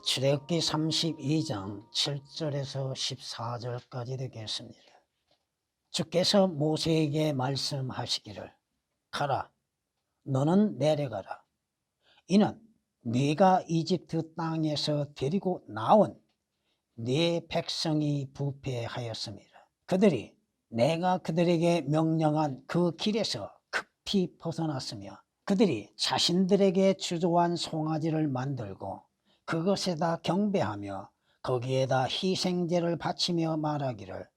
출애굽기 32장 7절에서 14절까지 되겠습니다. 주께서 모세에게 말씀하시기를 가라 너는 내려가라. 이는 네가 이집트 땅에서 데리고 나온 네 백성이 부패하였습니다. 그들이 내가 그들에게 명령한 그 길에서 급히 벗어났으며 그들이 자신들에게 주조한 송아지를 만들고 그것에다 경배하며 거기에다 희생제를 바치며 말하기를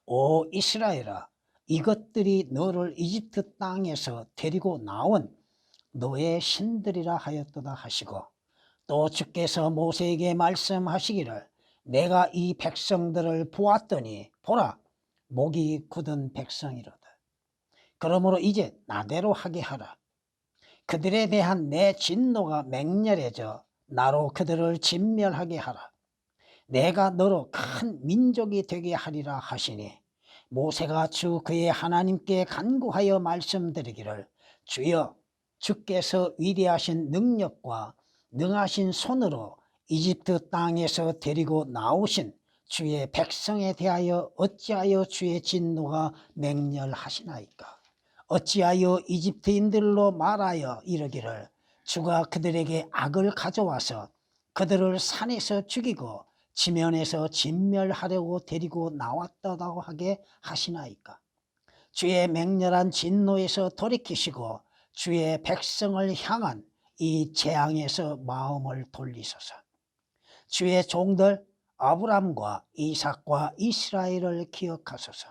오 이스라엘아 이것들이 너를 이집트 땅에서 데리고 나온 너의 신들이라 하였도다 하시고 또 주께서 모세에게 말씀하시기를 내가 이 백성들을 보았더니 보라 목이 굳은 백성이로다. 그러므로 이제 나대로 하게 하라. 그들에 대한 내 진노가 맹렬해져 나로 그들을 진멸하게 하라. 내가 너로 큰 민족이 되게 하리라 하시니 모세가 주 그의 하나님께 간구하여 말씀드리기를 주여 주께서 위대하신 능력과 능하신 손으로 이집트 땅에서 데리고 나오신 주의 백성에 대하여 어찌하여 주의 진노가 맹렬하시나이까. 어찌하여 이집트인들로 말하여 이르기를 주가 그들에게 악을 가져와서 그들을 산에서 죽이고 지면에서 진멸하려고 데리고 나왔다고 하게 하시나이까. 주의 맹렬한 진노에서 돌이키시고 주의 백성을 향한 이 재앙에서 마음을 돌리소서. 주의 종들 아브람과 이삭과 이스라엘을 기억하소서.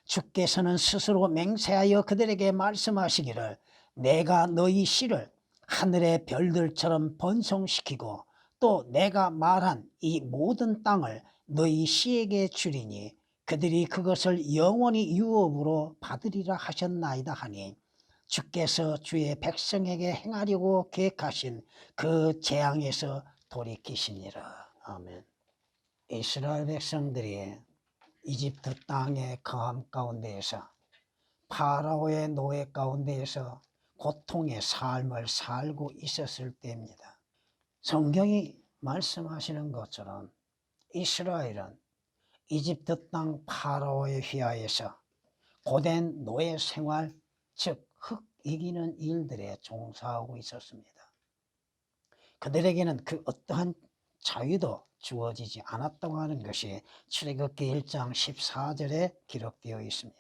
주께서는 스스로 맹세하여 그들에게 말씀하시기를 내가 너희 씨를 하늘의 별들처럼 번성시키고 또 내가 말한 이 모든 땅을 너희 씨에게 주리니 그들이 그것을 영원히 유업으로 받으리라 하셨나이다 하니 주께서 주의 백성에게 행하려고 계획하신 그 재앙에서 돌이키시니라. 아멘. 이스라엘 백성들이 이집트 땅의 거함 가운데에서 파라오의 노예 가운데에서 고통의 삶을 살고 있었을 때입니다. 성경이 말씀하시는 것처럼 이스라엘은 이집트 땅 파라오의 휘하에서 고된 노예 생활, 즉 흙 이기는 일들에 종사하고 있었습니다. 그들에게는 그 어떠한 자유도 주어지지 않았다고 하는 것이 출애굽기 1장 14절에 기록되어 있습니다.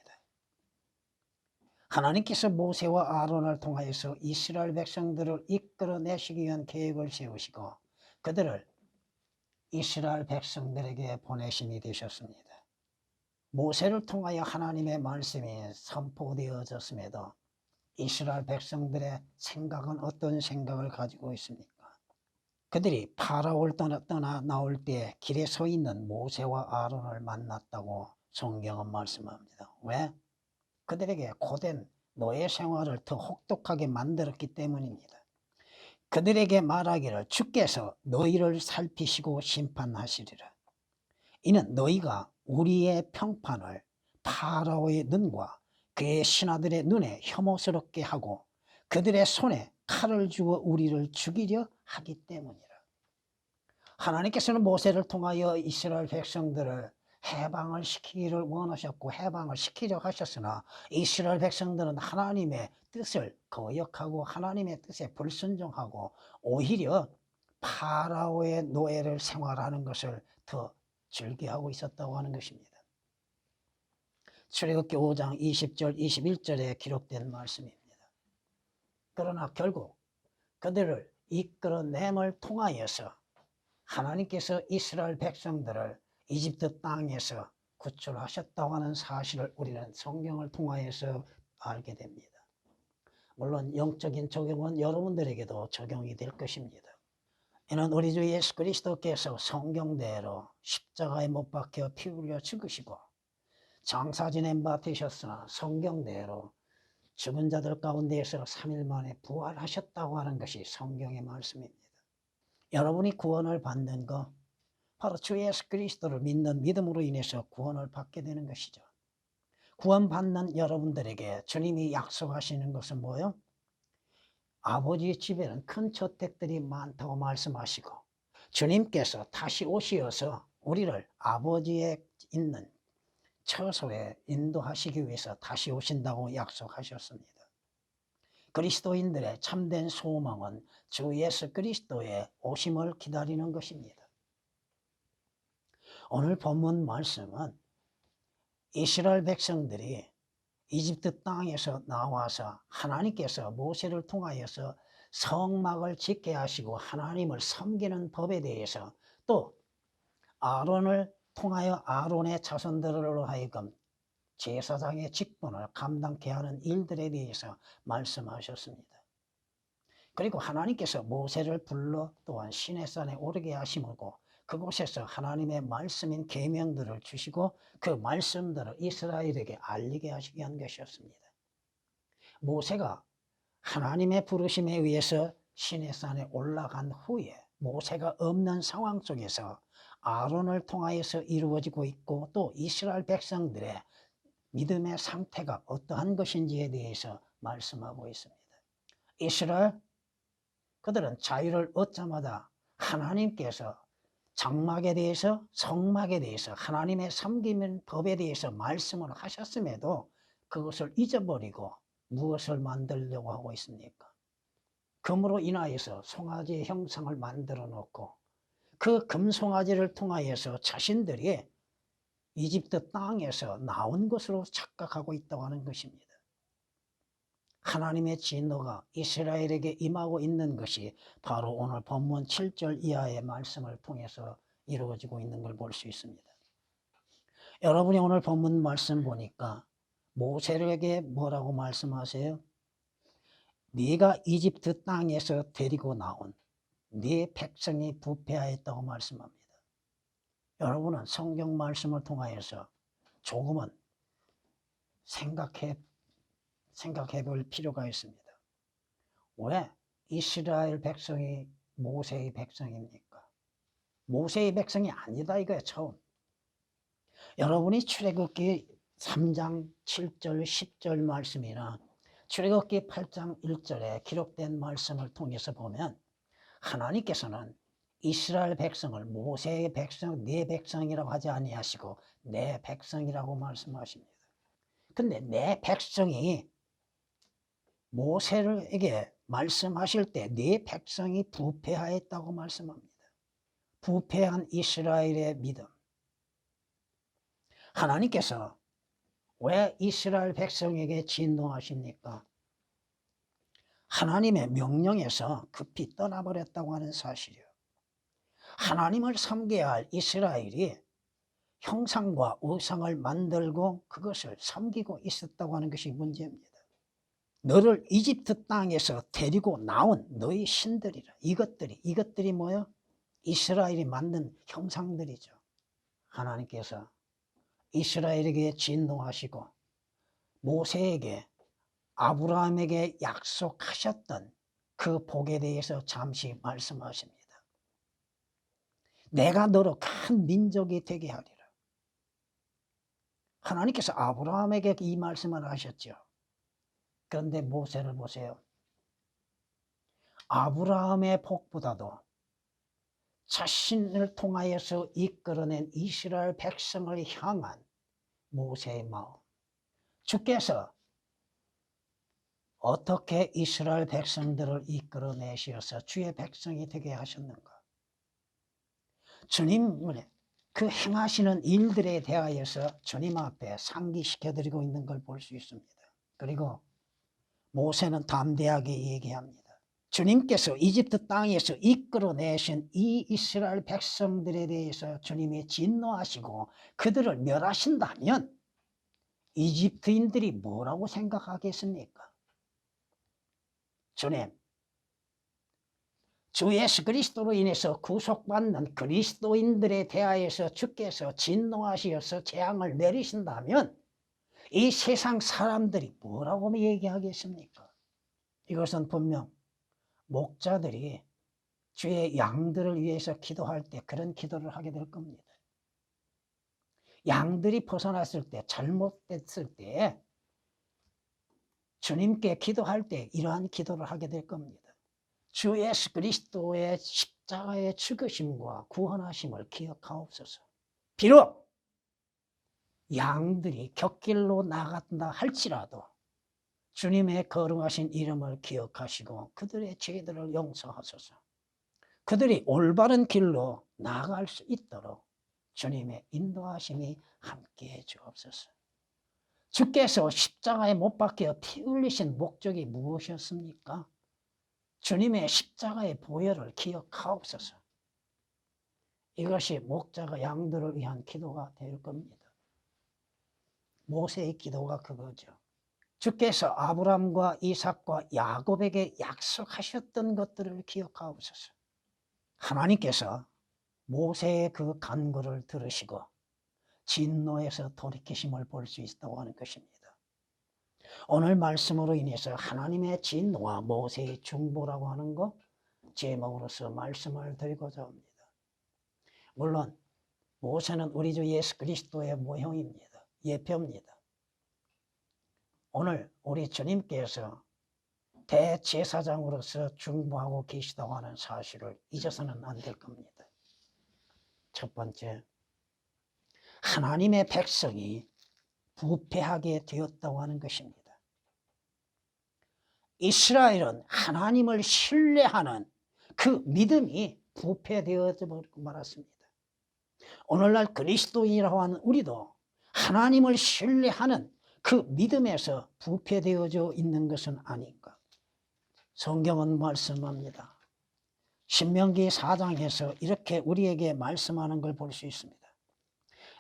하나님께서 모세와 아론을 통하여서 이스라엘 백성들을 이끌어내시기 위한 계획을 세우시고 그들을 이스라엘 백성들에게 보내심이 되셨습니다. 모세를 통하여 하나님의 말씀이 선포되어졌음에도 이스라엘 백성들의 생각은 어떤 생각을 가지고 있습니까? 그들이 파라오를 떠나 나올 때 길에 서 있는 모세와 아론을 만났다고 성경은 말씀합니다. 왜? 그들에게 고된 노예 생활을 더 혹독하게 만들었기 때문입니다. 그들에게 말하기를 주께서 너희를 살피시고 심판하시리라. 이는 너희가 우리의 평판을 파라오의 눈과 그의 신하들의 눈에 혐오스럽게 하고 그들의 손에 칼을 주어 우리를 죽이려 하기 때문이라. 하나님께서는 모세를 통하여 이스라엘 백성들을 해방을 시키기를 원하셨고 해방을 시키려 하셨으나 이스라엘 백성들은 하나님의 뜻을 거역하고 하나님의 뜻에 불순종하고 오히려 파라오의 노예를 생활하는 것을 더 즐겨하고 있었다고 하는 것입니다. 출애굽기 5장 20절 21절에 기록된 말씀입니다. 그러나 결국 그들을 이끌어냄을 통하여서 하나님께서 이스라엘 백성들을 이집트 땅에서 구출하셨다고 하는 사실을 우리는 성경을 통하여서 알게 됩니다. 물론 영적인 적용은 여러분들에게도 적용이 될 것입니다. 이는 우리 주 예수 그리스도께서 성경대로 십자가에 못 박혀 피 흘려 죽으시고 장사 지낸 바 되셨으나 성경대로 죽은 자들 가운데에서 3일 만에 부활하셨다고 하는 것이 성경의 말씀입니다. 여러분이 구원을 받는 것 바로 주 예수 그리스도를 믿는 믿음으로 인해서 구원을 받게 되는 것이죠. 구원받는 여러분들에게 주님이 약속하시는 것은 뭐예요? 아버지의 집에는 큰 저택들이 많다고 말씀하시고 주님께서 다시 오시어서 우리를 아버지의 있는 처소에 인도하시기 위해서 다시 오신다고 약속하셨습니다. 그리스도인들의 참된 소망은 주 예수 그리스도의 오심을 기다리는 것입니다. 오늘 본문 말씀은 이스라엘 백성들이 이집트 땅에서 나와서 하나님께서 모세를 통하여서 성막을 짓게 하시고 하나님을 섬기는 법에 대해서, 또 아론을 통하여 아론의 자손들로 하여금 제사장의 직분을 감당케 하는 일들에 대해서 말씀하셨습니다. 그리고 하나님께서 모세를 불러 또한 시내산에 오르게 하심이고 그곳에서 하나님의 말씀인 계명들을 주시고 그 말씀들을 이스라엘에게 알리게 하시게 한 것이었습니다. 모세가 하나님의 부르심에 의해서 시내산에 올라간 후에 모세가 없는 상황 속에서 아론을 통하여서 이루어지고 있고, 또 이스라엘 백성들의 믿음의 상태가 어떠한 것인지에 대해서 말씀하고 있습니다. 이스라엘 그들은 자유를 얻자마자 하나님께서 장막에 대해서, 성막에 대해서, 하나님의 섬기는 법에 대해서 말씀을 하셨음에도 그것을 잊어버리고 무엇을 만들려고 하고 있습니까? 금으로 인하여서 송아지의 형상을 만들어 놓고 그 금송아지를 통하여서 자신들이 이집트 땅에서 나온 것으로 착각하고 있다고 하는 것입니다. 하나님의 진노가 이스라엘에게 임하고 있는 것이 바로 오늘 본문 7절 이하의 말씀을 통해서 이루어지고 있는 걸 볼 수 있습니다. 여러분이 오늘 본문 말씀 보니까 모세에게 뭐라고 말씀하세요? 네가 이집트 땅에서 데리고 나온 네 백성이 부패하였다고 말씀합니다. 여러분은 성경 말씀을 통하여서 조금은 생각해 볼 필요가 있습니다. 왜 이스라엘 백성이 모세의 백성입니까? 모세의 백성이 아니다 이거예요. 처음 여러분이 출애굽기 3장 7절 10절 말씀이나 출애굽기 8장 1절에 기록된 말씀을 통해서 보면 하나님께서는 이스라엘 백성을 모세의 백성, 내 백성이라고 하지 아니하시고 내 백성이라고 말씀하십니다. 근데 내 백성이 모세에게 말씀하실 때 네 백성이 부패하였다고 말씀합니다. 부패한 이스라엘의 믿음. 하나님께서 왜 이스라엘 백성에게 진노하십니까? 하나님의 명령에서 급히 떠나버렸다고 하는 사실이요. 하나님을 섬겨야 할 이스라엘이 형상과 우상을 만들고 그것을 섬기고 있었다고 하는 것이 문제입니다. 너를 이집트 땅에서 데리고 나온 너희 신들이라. 이것들이 뭐예요? 이스라엘이 만든 형상들이죠. 하나님께서 이스라엘에게 진노하시고 모세에게 아브라함에게 약속하셨던 그 복에 대해서 잠시 말씀하십니다. 내가 너로 큰 민족이 되게 하리라. 하나님께서 아브라함에게 이 말씀을 하셨죠. 그런데 모세를 보세요. 아브라함의 복보다도 자신을 통하여서 이끌어낸 이스라엘 백성을 향한 모세의 마음. 주께서 어떻게 이스라엘 백성들을 이끌어내셔서 주의 백성이 되게 하셨는가? 주님의 그 행하시는 일들에 대하여서 주님 앞에 상기시켜드리고 있는 걸 볼 수 있습니다. 그리고 모세는 담대하게 얘기합니다. 주님께서 이집트 땅에서 이끌어내신 이 이스라엘 백성들에 대해서 주님이 진노하시고 그들을 멸하신다면 이집트인들이 뭐라고 생각하겠습니까? 주님, 주 예수 그리스도로 인해서 구속받는 그리스도인들에 대하여서 주께서 진노하시어서 재앙을 내리신다면 이 세상 사람들이 뭐라고 얘기하겠습니까? 이것은 분명 목자들이 주의 양들을 위해서 기도할 때 그런 기도를 하게 될 겁니다. 양들이 벗어났을 때, 잘못됐을 때 주님께 기도할 때 이러한 기도를 하게 될 겁니다. 주 예수 그리스도의 십자가의 죽으심과 구원하심을 기억하옵소서. 비록 양들이 곁길로 나간다 할지라도 주님의 거룩하신 이름을 기억하시고 그들의 죄들을 용서하소서. 그들이 올바른 길로 나아갈 수 있도록 주님의 인도하심이 함께해 주옵소서. 주께서 십자가에 못 박혀 피 흘리신 목적이 무엇이었습니까? 주님의 십자가의 보혈을 기억하옵소서. 이것이 목자가 양들을 위한 기도가 될 겁니다. 모세의 기도가 그거죠. 주께서 아브람과 이삭과 야곱에게 약속하셨던 것들을 기억하옵소서. 하나님께서 모세의 그 간구를 들으시고 진노에서 돌이키심을 볼 수 있다고 하는 것입니다. 오늘 말씀으로 인해서 하나님의 진노와 모세의 중보라고 하는 것 제목으로서 말씀을 드리고자 합니다. 물론 모세는 우리 주 예수 그리스도의 모형입니다. 예표입니다. 오늘 우리 주님께서 대제사장으로서 중보하고 계시다고 하는 사실을 잊어서는 안 될 겁니다. 첫 번째, 하나님의 백성이 부패하게 되었다고 하는 것입니다. 이스라엘은 하나님을 신뢰하는 그 믿음이 부패되어 말았습니다. 오늘날 그리스도인이라고 하는 우리도 하나님을 신뢰하는 그 믿음에서 부패되어져 있는 것은 아닌가. 성경은 말씀합니다. 신명기 4장에서 이렇게 우리에게 말씀하는 걸 볼 수 있습니다.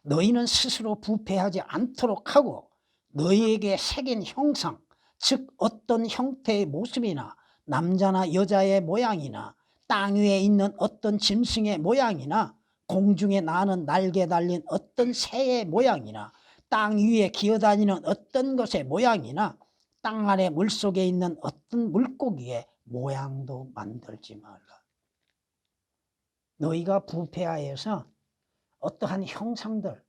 너희는 스스로 부패하지 않도록 하고 너희에게 새긴 형상, 즉 어떤 형태의 모습이나 남자나 여자의 모양이나 땅 위에 있는 어떤 짐승의 모양이나 공중에 나는 날개 달린 어떤 새의 모양이나 땅 위에 기어다니는 어떤 것의 모양이나 땅 아래 물속에 있는 어떤 물고기의 모양도 만들지 말라. 너희가 부패하여서 어떠한 형상들,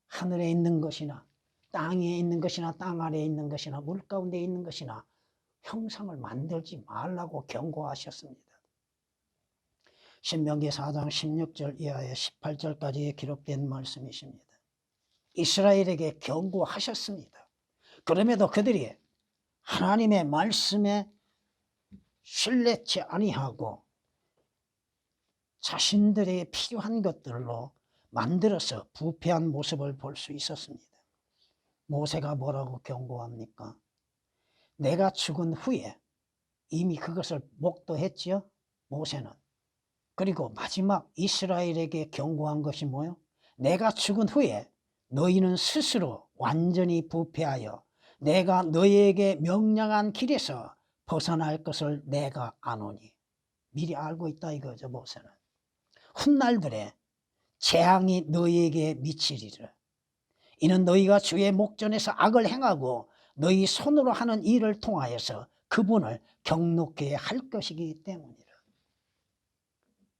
하늘에 있는 것이나 땅 위에 있는 것이나 땅 아래에 있는 것이나 물 가운데 있는 것이나 형상을 만들지 말라고 경고하셨습니다. 신명기 4장 16절 이하에 18절까지 기록된 말씀이십니다. 이스라엘에게 경고하셨습니다. 그럼에도 그들이 하나님의 말씀에 신뢰치 아니하고 자신들의 필요한 것들로 만들어서 부패한 모습을 볼 수 있었습니다. 모세가 뭐라고 경고합니까? 내가 죽은 후에 이미 그것을 목도했지요, 모세는. 그리고 마지막 이스라엘에게 경고한 것이 뭐예요? 내가 죽은 후에 너희는 스스로 완전히 부패하여 내가 너희에게 명령한 길에서 벗어날 것을 내가 아노니. 미리 알고 있다 이거죠, 모세는. 훗날들에 재앙이 너희에게 미치리라. 이는 너희가 주의 목전에서 악을 행하고 너희 손으로 하는 일을 통하여서 그분을 경록케 할 것이기 때문이라.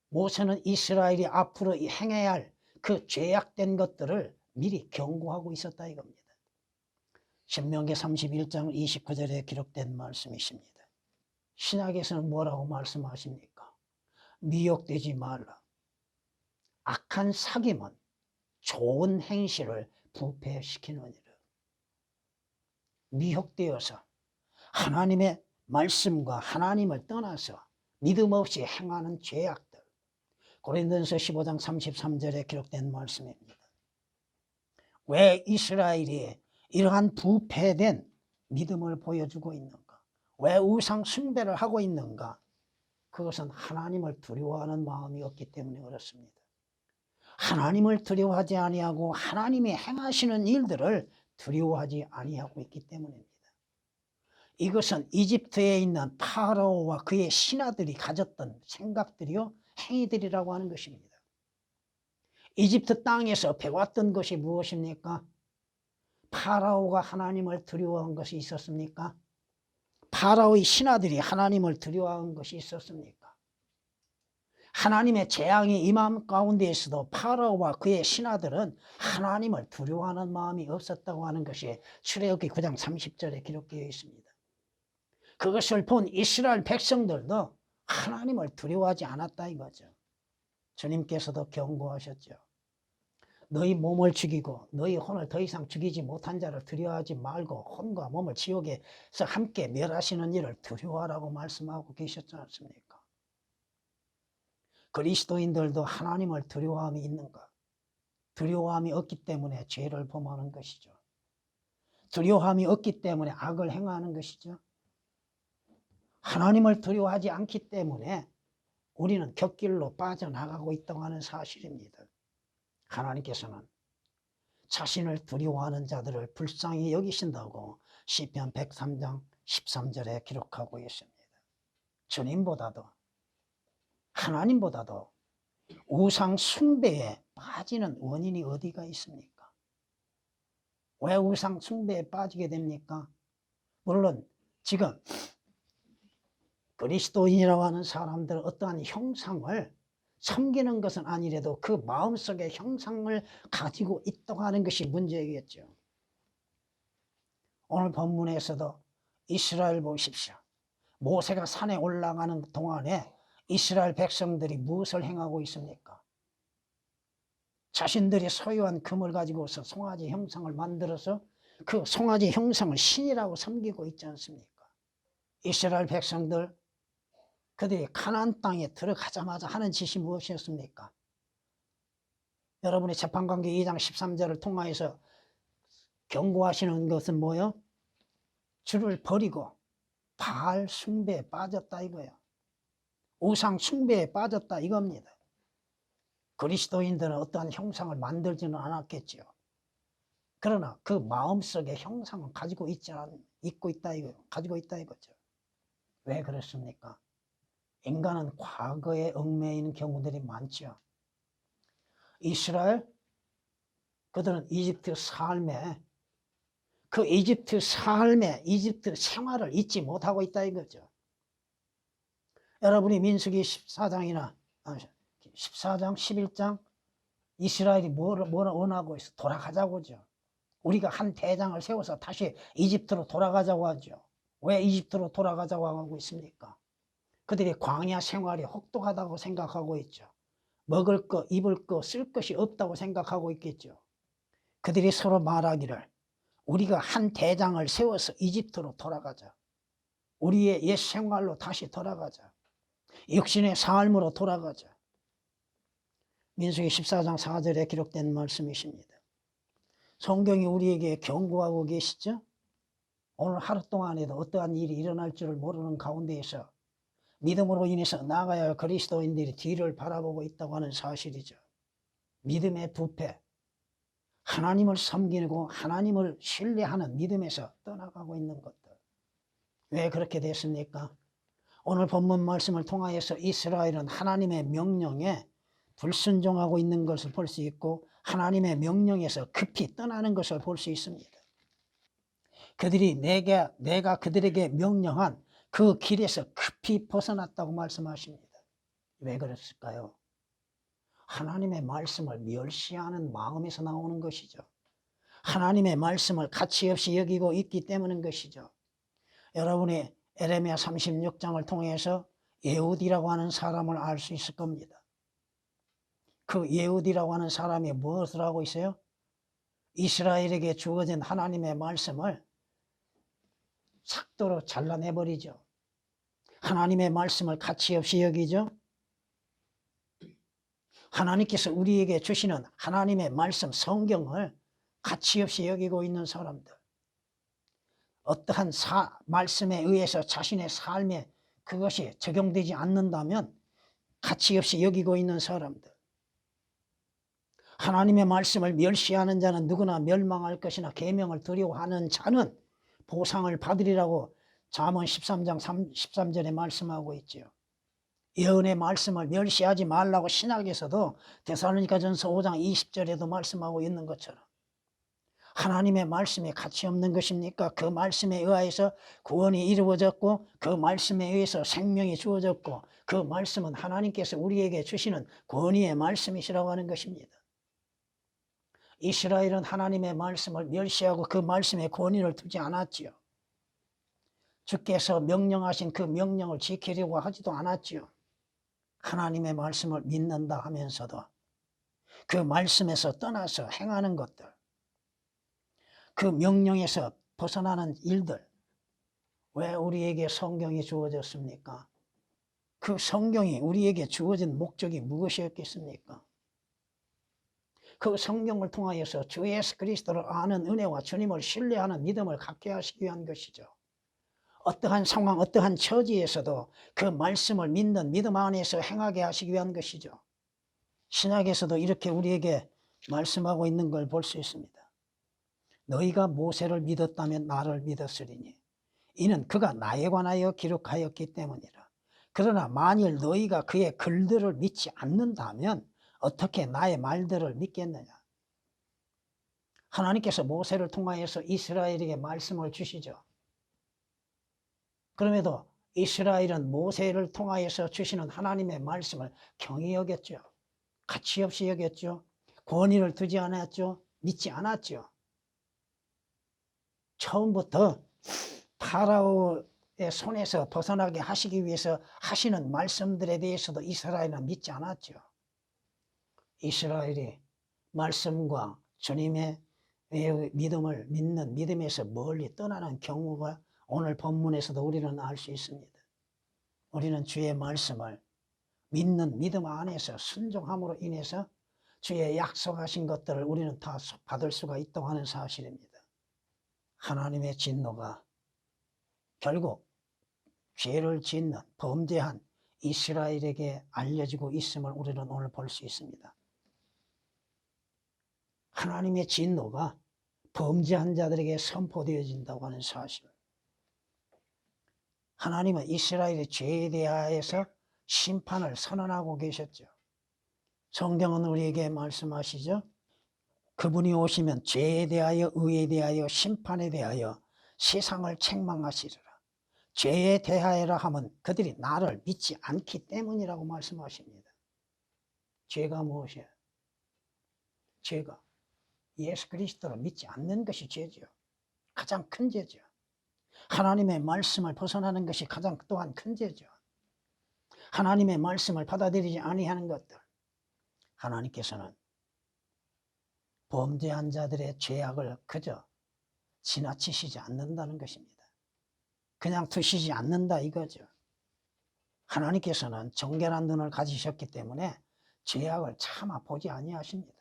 모세는 이스라엘이 앞으로 행해야 할 그 죄악된 것들을 미리 경고하고 있었다 이겁니다. 신명기 31장 29절에 기록된 말씀이십니다. 신약에서는 뭐라고 말씀하십니까? 미혹되지 말라. 악한 사귐은 좋은 행실을 부패시키느니라. 미혹되어서 하나님의 말씀과 하나님을 떠나서 믿음 없이 행하는 죄악들. 고린도전서 15장 33절에 기록된 말씀입니다. 왜 이스라엘이 이러한 부패된 믿음을 보여주고 있는가? 왜 우상 숭배를 하고 있는가? 그것은 하나님을 두려워하는 마음이 없기 때문에 그렇습니다. 하나님을 두려워하지 아니하고 하나님이 행하시는 일들을 두려워하지 아니하고 있기 때문입니다. 이것은 이집트에 있는 파라오와 그의 신하들이 가졌던 생각들이요, 행위들이라고 하는 것입니다. 이집트 땅에서 배웠던 것이 무엇입니까? 파라오가 하나님을 두려워한 것이 있었습니까? 파라오의 신하들이 하나님을 두려워한 것이 있었습니까? 하나님의 재앙이 임함 가운데에서도 파라오와 그의 신하들은 하나님을 두려워하는 마음이 없었다고 하는 것이 출애굽기 9장 30절에 기록되어 있습니다. 그것을 본 이스라엘 백성들도 하나님을 두려워하지 않았다 이거죠. 주님께서도 경고하셨죠. 너희 몸을 죽이고 너희 혼을 더 이상 죽이지 못한 자를 두려워하지 말고 혼과 몸을 지옥에서 함께 멸하시는 일을 두려워하라고 말씀하고 계셨지 않습니까? 그리스도인들도 하나님을 두려워함이 있는가? 두려워함이 없기 때문에 죄를 범하는 것이죠. 두려워함이 없기 때문에 악을 행하는 것이죠. 하나님을 두려워하지 않기 때문에 우리는 곁길로 빠져나가고 있다고 하는 사실입니다. 하나님께서는 자신을 두려워하는 자들을 불쌍히 여기신다고 시편 103장 13절에 기록하고 있습니다. 주님보다도 하나님보다도 우상 숭배에 빠지는 원인이 어디가 있습니까? 왜 우상 숭배에 빠지게 됩니까? 물론 지금 그리스도인이라고 하는 사람들 어떠한 형상을 섬기는 것은 아니래도 그 마음속에 형상을 가지고 있다고 하는 것이 문제겠죠. 오늘 본문에서도 이스라엘 보십시오. 모세가 산에 올라가는 동안에 이스라엘 백성들이 무엇을 행하고 있습니까? 자신들이 소유한 금을 가지고서 송아지 형상을 만들어서 그 송아지 형상을 신이라고 섬기고 있지 않습니까? 이스라엘 백성들 그들이 가나안 땅에 들어가자마자 하는 짓이 무엇이었습니까? 여러분이 재판관계 2장 13절을 통하여서 경고하시는 것은 뭐예요? 주를 버리고 바알 숭배에 빠졌다 이거예요. 우상 숭배에 빠졌다 이겁니다. 그리스도인들은 어떠한 형상을 만들지는 않았겠죠. 그러나 그 마음속에 형상을 가지고 가지고 있다 이거죠. 왜 그렇습니까? 인간은 과거에 얽매이는 경우들이 많죠. 이스라엘 그들은 이집트 생활을 잊지 못하고 있다 이거죠. 여러분이 민수기 14장 11장 이스라엘이 뭐를 원하고 있어? 돌아가자고죠. 우리가 한 대장을 세워서 다시 이집트로 돌아가자고 하죠. 왜 이집트로 돌아가자고 하고 있습니까? 그들이 광야 생활이 혹독하다고 생각하고 있죠. 먹을 거, 입을 거, 쓸 것이 없다고 생각하고 있겠죠. 그들이 서로 말하기를 우리가 한 대장을 세워서 이집트로 돌아가자. 우리의 옛 생활로 다시 돌아가자. 육신의 삶으로 돌아가자. 민수기 14장 4절에 기록된 말씀이십니다. 성경이 우리에게 경고하고 계시죠? 오늘 하루 동안에도 어떠한 일이 일어날 줄을 모르는 가운데에서 믿음으로 인해서 나아가야 할 그리스도인들이 뒤를 바라보고 있다고 하는 사실이죠. 믿음의 부패, 하나님을 섬기고 하나님을 신뢰하는 믿음에서 떠나가고 있는 것들. 왜 그렇게 됐습니까? 오늘 본문 말씀을 통하여서 이스라엘은 하나님의 명령에 불순종하고 있는 것을 볼 수 있고 하나님의 명령에서 급히 떠나는 것을 볼 수 있습니다. 그들이 내가 그들에게 명령한 그 길에서 급히 벗어났다고 말씀하십니다. 왜 그랬을까요? 하나님의 말씀을 멸시하는 마음에서 나오는 것이죠. 하나님의 말씀을 가치없이 여기고 있기 때문인 것이죠. 여러분이 에레미야 36장을 통해서 예후디라고 하는 사람을 알 수 있을 겁니다. 그 예후디라고 하는 사람이 무엇을 하고 있어요? 이스라엘에게 주어진 하나님의 말씀을 삭도로 잘라내버리죠. 하나님의 말씀을 가치없이 여기죠. 하나님께서 우리에게 주시는 하나님의 말씀 성경을 가치없이 여기고 있는 사람들, 어떠한 말씀에 의해서 자신의 삶에 그것이 적용되지 않는다면 가치없이 여기고 있는 사람들, 하나님의 말씀을 멸시하는 자는 누구나 멸망할 것이나 계명을 두려워하는 자는 보상을 받으리라고 잠언 13장 13절에 말씀하고 있죠. 예언의 말씀을 멸시하지 말라고 신약에서도 데살로니가전서 5장 20절에도 말씀하고 있는 것처럼 하나님의 말씀이 가치 없는 것입니까? 그 말씀에 의해서 구원이 이루어졌고 그 말씀에 의해서 생명이 주어졌고 그 말씀은 하나님께서 우리에게 주시는 권위의 말씀이시라고 하는 것입니다. 이스라엘은 하나님의 말씀을 멸시하고 그 말씀에 권위를 두지 않았지요. 주께서 명령하신 그 명령을 지키려고 하지도 않았지요. 하나님의 말씀을 믿는다 하면서도 그 말씀에서 떠나서 행하는 것들, 그 명령에서 벗어나는 일들, 왜 우리에게 성경이 주어졌습니까? 그 성경이 우리에게 주어진 목적이 무엇이었겠습니까? 그 성경을 통하여서 주 예수 그리스도를 아는 은혜와 주님을 신뢰하는 믿음을 갖게 하시기 위한 것이죠. 어떠한 상황, 어떠한 처지에서도 그 말씀을 믿는 믿음 안에서 행하게 하시기 위한 것이죠. 신약에서도 이렇게 우리에게 말씀하고 있는 걸 볼 수 있습니다. 너희가 모세를 믿었다면 나를 믿었으리니 이는 그가 나에 관하여 기록하였기 때문이라. 그러나 만일 너희가 그의 글들을 믿지 않는다면 어떻게 나의 말들을 믿겠느냐. 하나님께서 모세를 통하여서 이스라엘에게 말씀을 주시죠. 그럼에도 이스라엘은 모세를 통하여서 주시는 하나님의 말씀을 경히 여겼죠. 가치없이 여겼죠. 권위를 두지 않았죠. 믿지 않았죠. 처음부터 파라오의 손에서 벗어나게 하시기 위해서 하시는 말씀들에 대해서도 이스라엘은 믿지 않았죠. 이스라엘이 말씀과 주님의 믿음을 믿는 믿음에서 멀리 떠나는 경우가 오늘 본문에서도 우리는 알 수 있습니다. 우리는 주의 말씀을 믿는 믿음 안에서 순종함으로 인해서 주의 약속하신 것들을 우리는 다 받을 수가 있다고 하는 사실입니다. 하나님의 진노가 결국 죄를 짓는 범죄한 이스라엘에게 알려지고 있음을 우리는 오늘 볼 수 있습니다. 하나님의 진노가 범죄한 자들에게 선포되어진다고 하는 사실. 하나님은 이스라엘의 죄에 대하여서 심판을 선언하고 계셨죠. 성경은 우리에게 말씀하시죠. 그분이 오시면 죄에 대하여 의에 대하여 심판에 대하여 세상을 책망하시리라. 죄에 대하여라 하면 그들이 나를 믿지 않기 때문이라고 말씀하십니다. 죄가 무엇이에요? 죄가 예수 그리스도를 믿지 않는 것이 죄죠. 가장 큰 죄죠. 하나님의 말씀을 벗어나는 것이 가장 또한 큰 죄죠. 하나님의 말씀을 받아들이지 아니하는 것들. 하나님께서는 범죄한 자들의 죄악을 그저 지나치시지 않는다는 것입니다. 그냥 두시지 않는다 이거죠. 하나님께서는 정결한 눈을 가지셨기 때문에 죄악을 차마 보지 아니하십니다.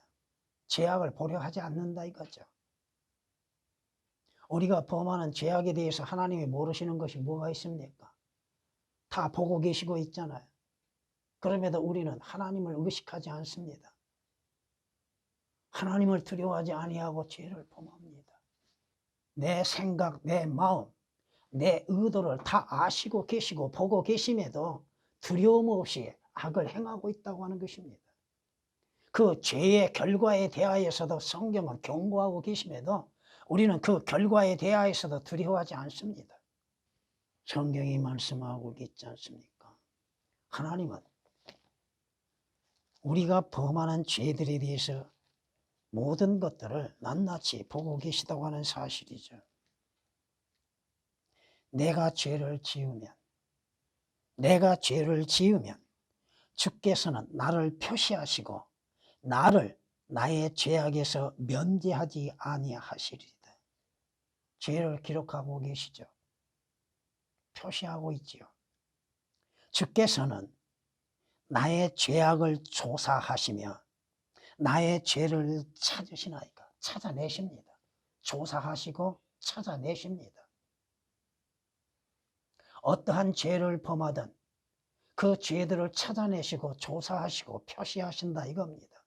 죄악을 보려 하지 않는다 이거죠. 우리가 범하는 죄악에 대해서 하나님이 모르시는 것이 뭐가 있습니까? 다 보고 계시고 있잖아요. 그럼에도 우리는 하나님을 의식하지 않습니다. 하나님을 두려워하지 아니하고 죄를 범합니다. 내 생각, 내 마음, 내 의도를 다 아시고 계시고 보고 계심에도 두려움 없이 악을 행하고 있다고 하는 것입니다. 그 죄의 결과에 대하여서도 성경은 경고하고 계심에도 우리는 그 결과에 대하여서도 두려워하지 않습니다. 성경이 말씀하고 있지 않습니까? 하나님은 우리가 범하는 죄들에 대해서 모든 것들을 낱낱이 보고 계시다고 하는 사실이죠. 내가 죄를 지으면 주께서는 나를 표시하시고 나를 나의 죄악에서 면제하지 아니하시리이다. 죄를 기록하고 계시죠. 표시하고 있지요. 주께서는 나의 죄악을 조사하시며 나의 죄를 찾으시나이까. 찾아내십니다. 조사하시고 찾아내십니다. 어떠한 죄를 범하든 그 죄들을 찾아내시고 조사하시고 표시하신다 이겁니다.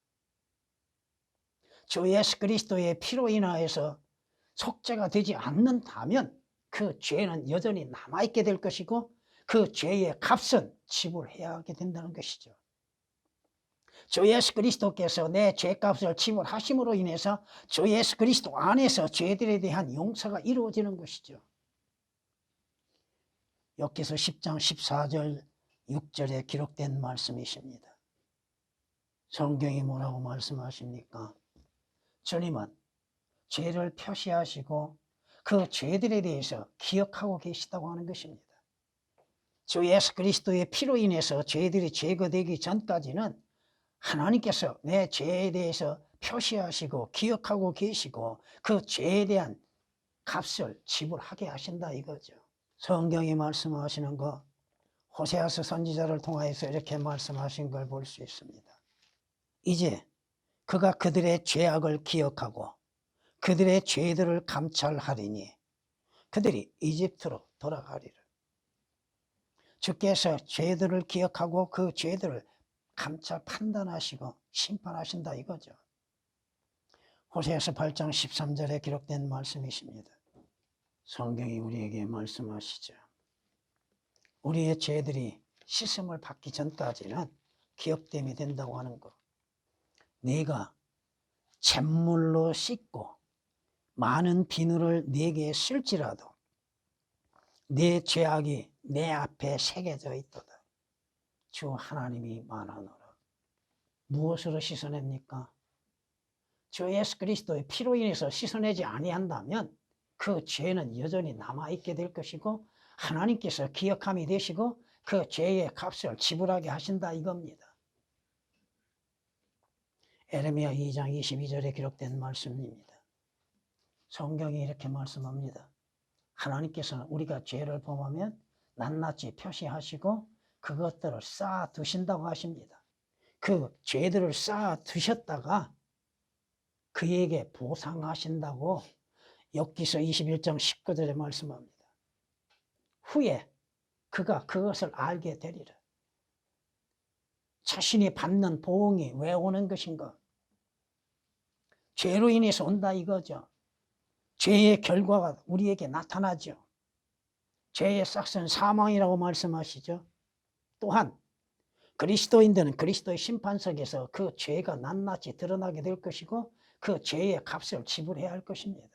주 예수 그리스도의 피로 인하여서 속죄가 되지 않는다면 그 죄는 여전히 남아있게 될 것이고 그 죄의 값은 지불해야 하게 된다는 것이죠. 주 예수 그리스도께서 내 죄값을 지불하심으로 인해서 주 예수 그리스도 안에서 죄들에 대한 용서가 이루어지는 것이죠. 욥기서 10장 14절 6절에 기록된 말씀이십니다. 성경이 뭐라고 말씀하십니까? 주님은 죄를 표시하시고 그 죄들에 대해서 기억하고 계시다고 하는 것입니다. 주 예수 그리스도의 피로 인해서 죄들이 제거되기 전까지는 하나님께서 내 죄에 대해서 표시하시고 기억하고 계시고 그 죄에 대한 값을 지불하게 하신다 이거죠. 성경이 말씀하시는 거 호세아서 선지자를 통하여서 이렇게 말씀하신 걸 볼 수 있습니다. 이제 그가 그들의 죄악을 기억하고 그들의 죄들을 감찰하리니 그들이 이집트로 돌아가리라. 주께서 죄들을 기억하고 그 죄들을 감찰 판단하시고 심판하신다 이거죠. 호세아서 8장 13절에 기록된 말씀이십니다. 성경이 우리에게 말씀하시죠. 우리의 죄들이 씻음을 받기 전까지는 기억됨이 된다고 하는 것. 네가 잿물로 씻고 많은 비누를 네게 쓸지라도 네 죄악이 내 앞에 새겨져 있도다. 주 하나님이 말하노라. 무엇으로 씻어냅니까? 주 예수 그리스도의 피로 인해서 씻어내지 아니한다면 그 죄는 여전히 남아있게 될 것이고 하나님께서 기억함이 되시고 그 죄의 값을 지불하게 하신다 이겁니다. 에레미야 2장 22절에 기록된 말씀입니다. 성경이 이렇게 말씀합니다. 하나님께서는 우리가 죄를 범하면 낱낱이 표시하시고 그것들을 쌓아 두신다고 하십니다. 그 죄들을 쌓아 두셨다가 그에게 보상하신다고 욥기서 21장 19절에 말씀합니다. 후에 그가 그것을 알게 되리라. 자신이 받는 보응이 왜 오는 것인가? 죄로 인해서 온다 이거죠. 죄의 결과가 우리에게 나타나죠. 죄의 싹은 사망이라고 말씀하시죠. 또한 그리스도인들은 그리스도의 심판석에서 그 죄가 낱낱이 드러나게 될 것이고 그 죄의 값을 지불해야 할 것입니다.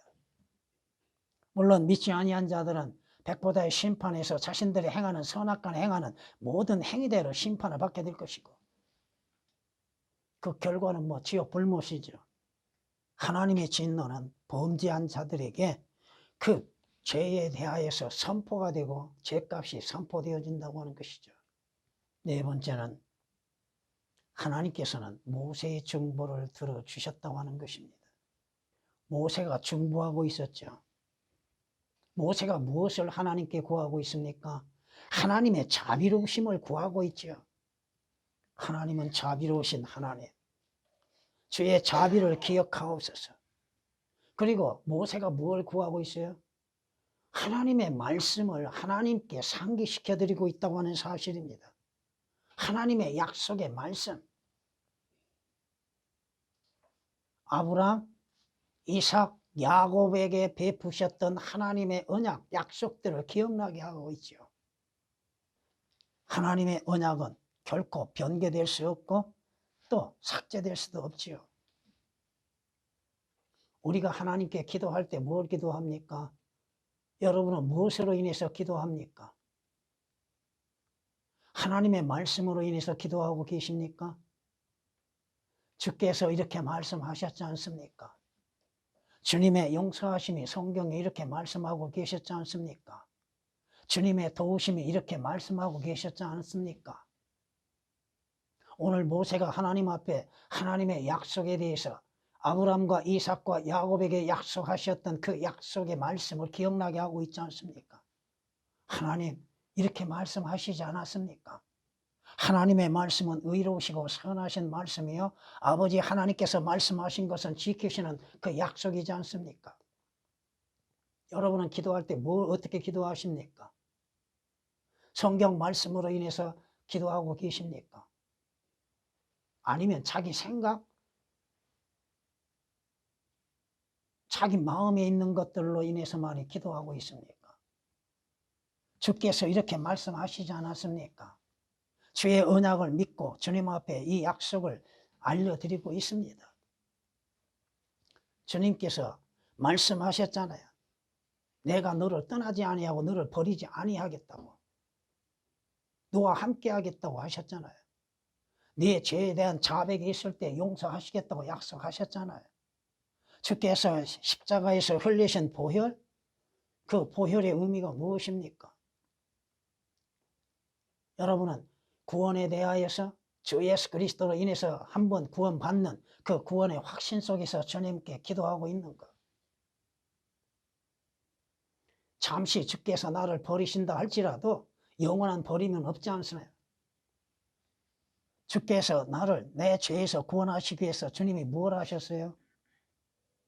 물론 믿지 아니한 자들은 백보다의 심판에서 자신들이 행하는 선악간 행하는 모든 행위대로 심판을 받게 될 것이고 그 결과는 지옥 불못이죠. 하나님의 진노는 범죄한 자들에게 그 죄에 대하여서 선포가 되고 죄값이 선포되어진다고 하는 것이죠. 네 번째는 하나님께서는 모세의 중보를 들어주셨다고 하는 것입니다. 모세가 중보하고 있었죠. 모세가 무엇을 하나님께 구하고 있습니까? 하나님의 자비로우심을 구하고 있죠. 하나님은 자비로우신 하나님. 주의 자비를 기억하옵소서. 그리고 모세가 무엇을 구하고 있어요? 하나님의 말씀을 하나님께 상기시켜 드리고 있다고 하는 사실입니다. 하나님의 약속의 말씀. 아브라함, 이삭, 야곱에게 베푸셨던 하나님의 언약, 약속들을 기억나게 하고 있죠. 하나님의 언약은 결코 변개될 수 없고 또 삭제될 수도 없지요. 우리가 하나님께 기도할 때 뭘 기도합니까? 여러분은 무엇으로 인해서 기도합니까? 하나님의 말씀으로 인해서 기도하고 계십니까? 주께서 이렇게 말씀하셨지 않습니까? 주님의 용서하심이 성경에 이렇게 말씀하고 계셨지 않습니까? 주님의 도우심이 이렇게 말씀하고 계셨지 않습니까? 오늘 모세가 하나님 앞에 하나님의 약속에 대해서 아브라함과 이삭과 야곱에게 약속하셨던 그 약속의 말씀을 기억나게 하고 있지 않습니까? 하나님 이렇게 말씀하시지 않았습니까? 하나님의 말씀은 의로우시고 선하신 말씀이요 아버지 하나님께서 말씀하신 것은 지키시는 그 약속이지 않습니까? 여러분은 기도할 때 어떻게 기도하십니까? 성경 말씀으로 인해서 기도하고 계십니까? 아니면 자기 생각, 자기 마음에 있는 것들로 인해서만 기도하고 있습니까? 주께서 이렇게 말씀하시지 않았습니까? 주의 언약을 믿고 주님 앞에 이 약속을 알려드리고 있습니다. 주님께서 말씀하셨잖아요. 내가 너를 떠나지 아니하고 너를 버리지 아니하겠다고. 너와 함께 하겠다고 하셨잖아요. 네 죄에 대한 자백이 있을 때 용서하시겠다고 약속하셨잖아요. 주께서 십자가에서 흘리신 보혈, 그 보혈의 의미가 무엇입니까? 여러분은 구원에 대하여서 주 예수 그리스도로 인해서 한번 구원받는 그 구원의 확신 속에서 주님께 기도하고 있는가? 잠시 주께서 나를 버리신다 할지라도 영원한 버림은 없지 않습니까? 주께서 나를 내 죄에서 구원하시기 위해서 주님이 뭘 하셨어요?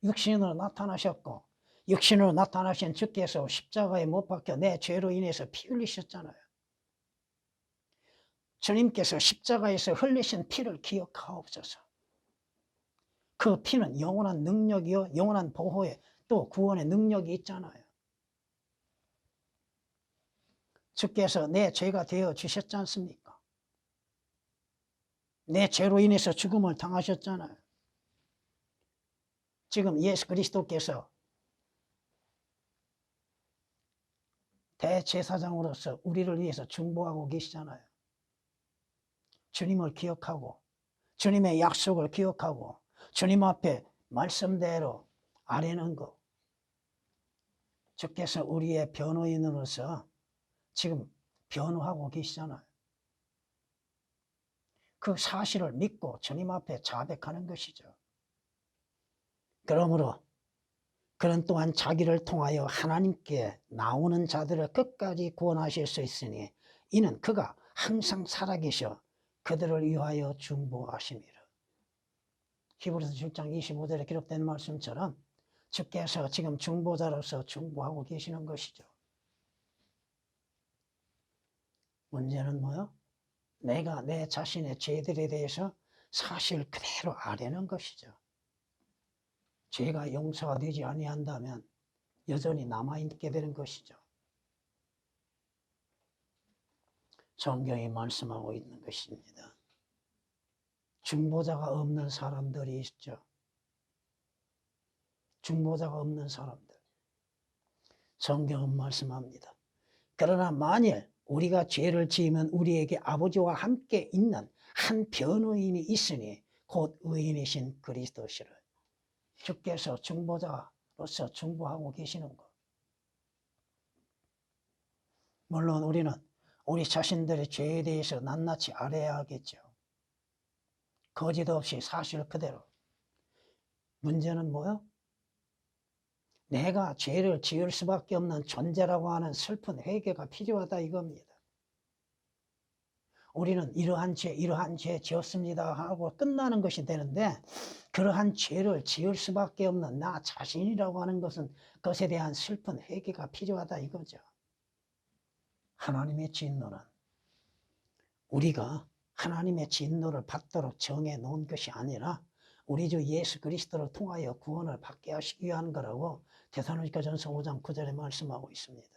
육신으로 나타나셨고, 육신으로 나타나신 주께서 십자가에 못 박혀 내 죄로 인해서 피 흘리셨잖아요. 주님께서 십자가에서 흘리신 피를 기억하옵소서. 그 피는 영원한 능력이요, 영원한 보호에 또 구원의 능력이 있잖아요. 주께서 내 죄가 되어 주셨지 않습니까? 내 죄로 인해서 죽음을 당하셨잖아요. 지금 예수 그리스도께서 대제사장으로서 우리를 위해서 중보하고 계시잖아요. 주님을 기억하고 주님의 약속을 기억하고 주님 앞에 말씀대로 아뢰는 것. 주께서 우리의 변호인으로서 지금 변호하고 계시잖아요. 그 사실을 믿고 주님 앞에 자백하는 것이죠. 그러므로 그는 또한 자기를 통하여 하나님께 나오는 자들을 끝까지 구원하실 수 있으니 이는 그가 항상 살아계셔 그들을 위하여 중보하심이라. 히브리서 7장 25절에 기록된 말씀처럼 주께서 지금 중보자로서 중보하고 계시는 것이죠. 문제는 뭐요? 내가 내 자신의 죄들에 대해서 사실 그대로 아뢰는 것이죠. 죄가 용서가 되지 아니한다면 여전히 남아있게 되는 것이죠. 성경이 말씀하고 있는 것입니다. 중보자가 없는 사람들이 있죠. 중보자가 없는 사람들. 성경은 말씀합니다. 그러나 만일 우리가 죄를 지으면 우리에게 아버지와 함께 있는 한 변호인이 있으니 곧 의인이신 그리스도시를. 주께서 중보자로서 중보하고 계시는 것. 물론 우리는 우리 자신들의 죄에 대해서 낱낱이 알아야 하겠죠. 거짓 없이 사실 그대로. 문제는 뭐요? 내가 죄를 지을 수밖에 없는 존재라고 하는 슬픈 회개가 필요하다 이겁니다. 우리는 이러한 죄 지었습니다 하고 끝나는 것이 되는데 그러한 죄를 지을 수밖에 없는 나 자신이라고 하는 것은 그것에 대한 슬픈 회개가 필요하다 이거죠. 하나님의 진노는 우리가 하나님의 진노를 받도록 정해 놓은 것이 아니라 우리 주 예수 그리스도를 통하여 구원을 받게 하시기 위한 거라고 데살로니가전서 5장 9절에 말씀하고 있습니다.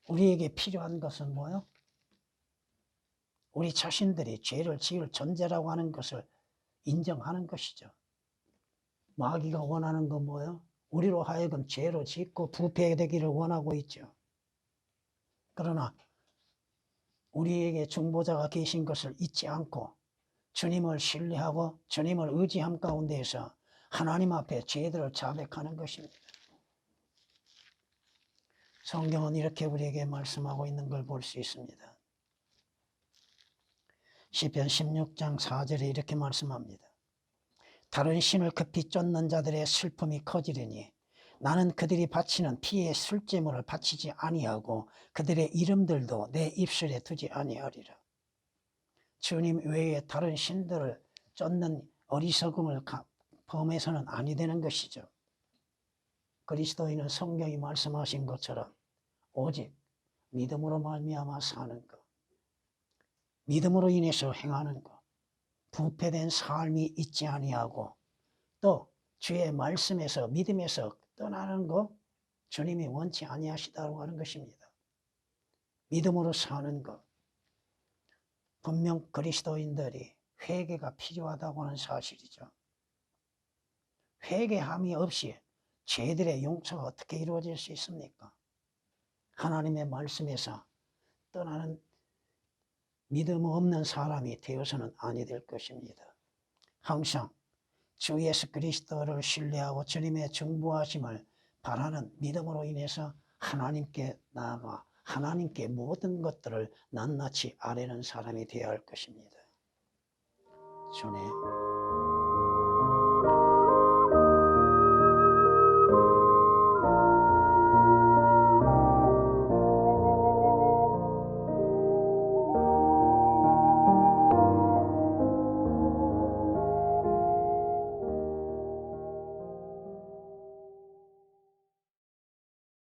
우리에게 필요한 것은 뭐예요? 우리 자신들이 죄를 지을 존재라고 하는 것을 인정하는 것이죠. 마귀가 원하는 건 뭐예요? 우리로 하여금 죄로 짓고 부패되기를 원하고 있죠. 그러나 우리에게 중보자가 계신 것을 잊지 않고 주님을 신뢰하고 주님을 의지함 가운데에서 하나님 앞에 죄들을 자백하는 것입니다. 성경은 이렇게 우리에게 말씀하고 있는 걸 볼 수 있습니다. 시편 16장 4절에 이렇게 말씀합니다. 다른 신을 급히 쫓는 자들의 슬픔이 커지리니 나는 그들이 바치는 피의 술제물을 바치지 아니하고 그들의 이름들도 내 입술에 두지 아니하리라. 주님 외에 다른 신들을 쫓는 어리석음을 범해서는 아니 되는 것이죠. 그리스도인은 성경이 말씀하신 것처럼 오직 믿음으로 말미암아 사는 것, 믿음으로 인해서 행하는 것, 부패된 삶이 있지 아니하고 또 주의 말씀에서 믿음에서 떠나는 것, 주님이 원치 아니하시다고 하는 것입니다. 믿음으로 사는 것, 분명 그리스도인들이 회개가 필요하다고 하는 사실이죠. 회개함이 없이 죄들의 용서가 어떻게 이루어질 수 있습니까? 하나님의 말씀에서 떠나는 믿음 없는 사람이 되어서는 아니 될 것입니다. 항상 주 예수 그리스도를 신뢰하고 주님의 중보하심을 바라는 믿음으로 인해서 하나님께 나아가 하나님께 모든 것들을 낱낱이 아뢰는 사람이 되어야 할 것입니다. 전에